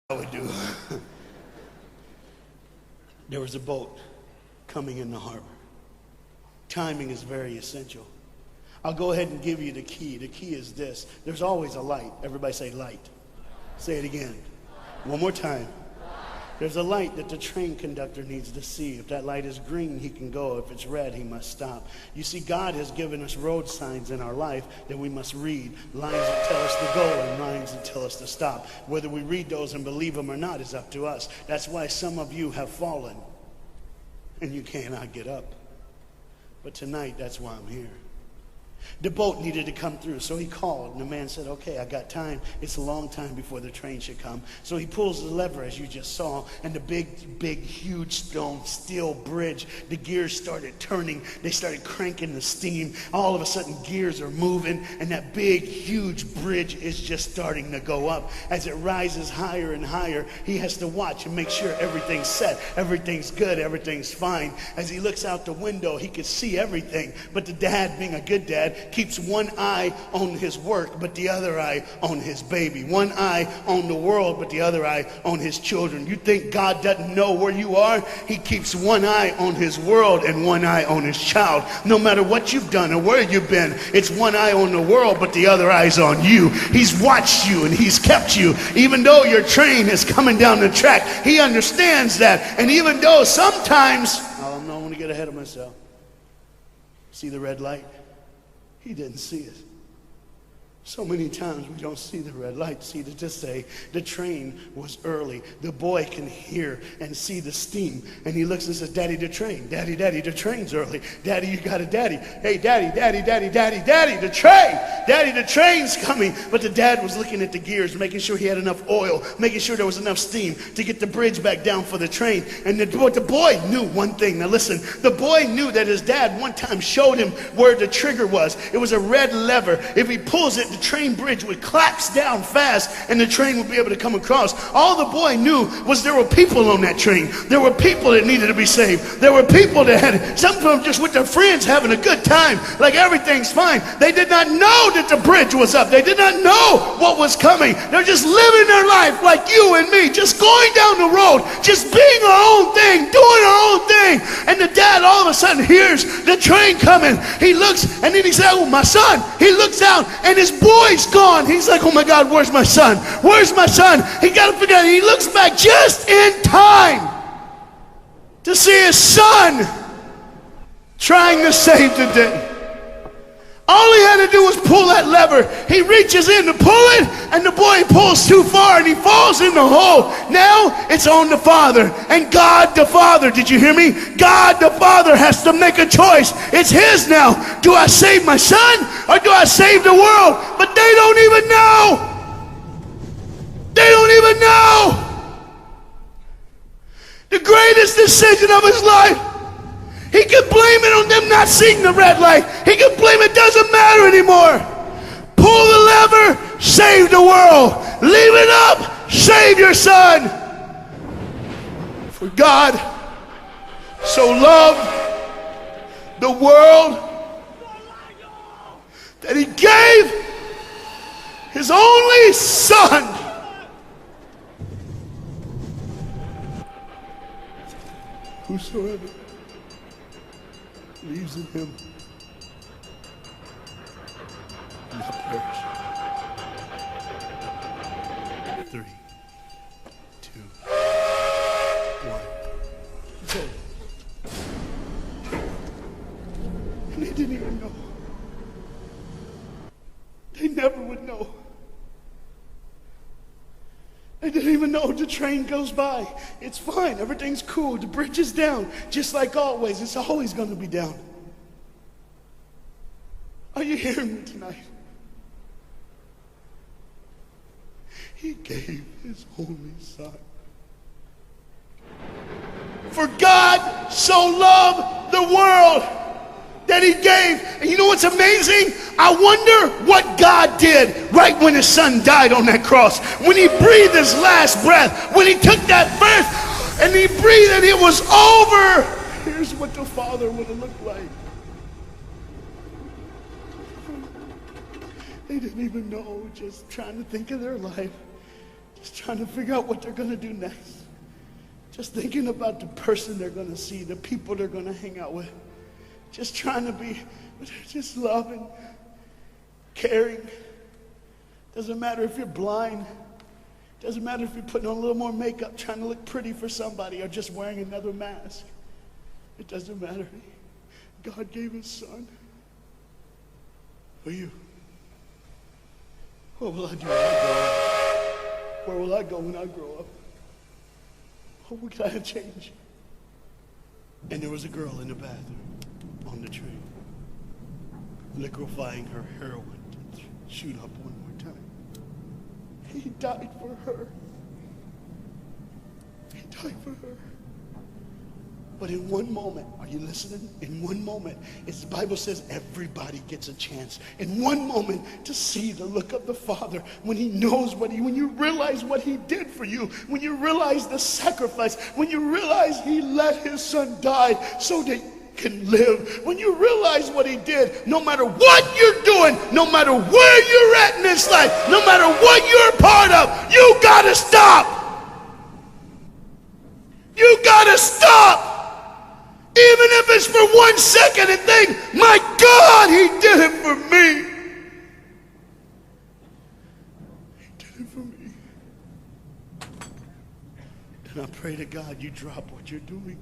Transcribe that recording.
I would do. There was a boat coming in the harbor. Timing is very essential. I'll go ahead and give you the key. The key is this. There's always a light. Everybody say light. Say it again. One more time. There's a light that the train conductor needs to see. If that light is green, he can go. If it's red, he must stop. You see, God has given us road signs in our life that we must read. Lines that tell us to go and lines that tell us to stop. Whether we read those and believe them or not is up to us. That's why some of you have fallen and you cannot get up. But tonight, that's why I'm here. The boat needed to come through, so he called, and the man said, okay, I got time. It's a long time before the train should come. So he pulls the lever, as you just saw, and the big, huge steel bridge, the gears started turning. They started cranking the steam. All of a sudden, gears are moving, and that big, huge bridge is just starting to go up. As it rises higher and higher, he has to watch and make sure everything's set, everything's good, everything's fine. As he looks out the window, he can see everything, but the dad, being a good dad, keeps one eye on his work, but the other eye on his baby. One eye on the world, but the other eye on his children. You think God doesn't know where you are? He keeps one eye on his world and one eye on his child. No matter what you've done or where you've been, it's one eye on the world, but the other eye's on you. He's watched you and he's kept you. Even though your train is coming down the track, he understands that. And even though sometimes, oh, no, I want to get ahead of myself. See the red light? He didn't see it. So many times we don't see the red light. See, to just say the train was early. The boy can hear and see the steam. And he looks and says, Daddy, the train. Daddy, the train's early. Daddy, you got a daddy. Hey, Daddy, the train. Daddy, the train's coming. But the dad was looking at the gears, making sure he had enough oil, making sure there was enough steam to get the bridge back down for the train. And the boy knew one thing. Now listen, the boy knew that his dad one time showed him where the trigger was. It was a red lever. If he pulls it, the train bridge would collapse down fast and the train would be able to come across. All the boy knew was there were people on that train. There were people that needed to be saved. There were people that had, some of them just with their friends having a good time, like everything's fine. They did not know that the bridge was up. They did not know what was coming. They're just living their life like you and me, just going down the road, just being our own thing, doing our own thing. And the dad all of a sudden hears the train coming. He looks and then he said, oh, my son. He looks out and his boy's gone. He's like, oh my God, where's my son? Where's my son? He got to figure out. He looks back just in time to see his son trying to save the day. All he had to do was pull that lever. He reaches in to pull it, and the boy pulls too far, and he falls in the hole. Now it's on the father, and God the Father, did you hear me? God the Father has to make a choice. It's his now. Do I save my son, or do I save the world? But they don't even know. They don't even know. The greatest decision of his life. He could blame it on them not seeing the red light. He could blame it doesn't matter anymore. Pull the lever, save the world. Leave it up, save your son. For God so loved the world that he gave his only son. Whosoever believes in him will not perish. 3, 2, 1. It's over. And they didn't even know. They never would know. They didn't even know. The train goes by. It's fine. Everything's cool. The bridge is down. Just like always. It's always going to be down. Are you hearing me tonight? He gave his only son. For God so loved the world that he gave. And you know what's amazing? I wonder what God did right when his son died on that cross. When he breathed his last breath. When he took that breath and he breathed and it was over. Here's what the Father would have looked like. They didn't even know, just trying to think of their life. Just trying to figure out what they're going to do next. Just thinking about the person they're going to see, the people they're going to hang out with. Just trying to be just loving, caring. Doesn't matter if you're blind. Doesn't matter if you're putting on a little more makeup, trying to look pretty for somebody, or just wearing another mask. It doesn't matter. God gave his son for you. What will I do when I grow up? Where will I go when I grow up? What will I change? And there was a girl in the bathroom on the train, liquefying her heroin to shoot up one more time. He died for her. He died for her. But in one moment, are you listening? In one moment, as the Bible says, everybody gets a chance. In one moment to see the look of the Father when he knows when you realize what he did for you, when you realize the sacrifice, when you realize he let his son die so that you can live, when you realize what he did, no matter what you're doing, no matter where you're at in this life, no matter what you're a part of, you gotta stop. You gotta stop. Even if it's for 1 second, and think, my God, he did it for me. He did it for me. And I pray to God you drop what you're doing.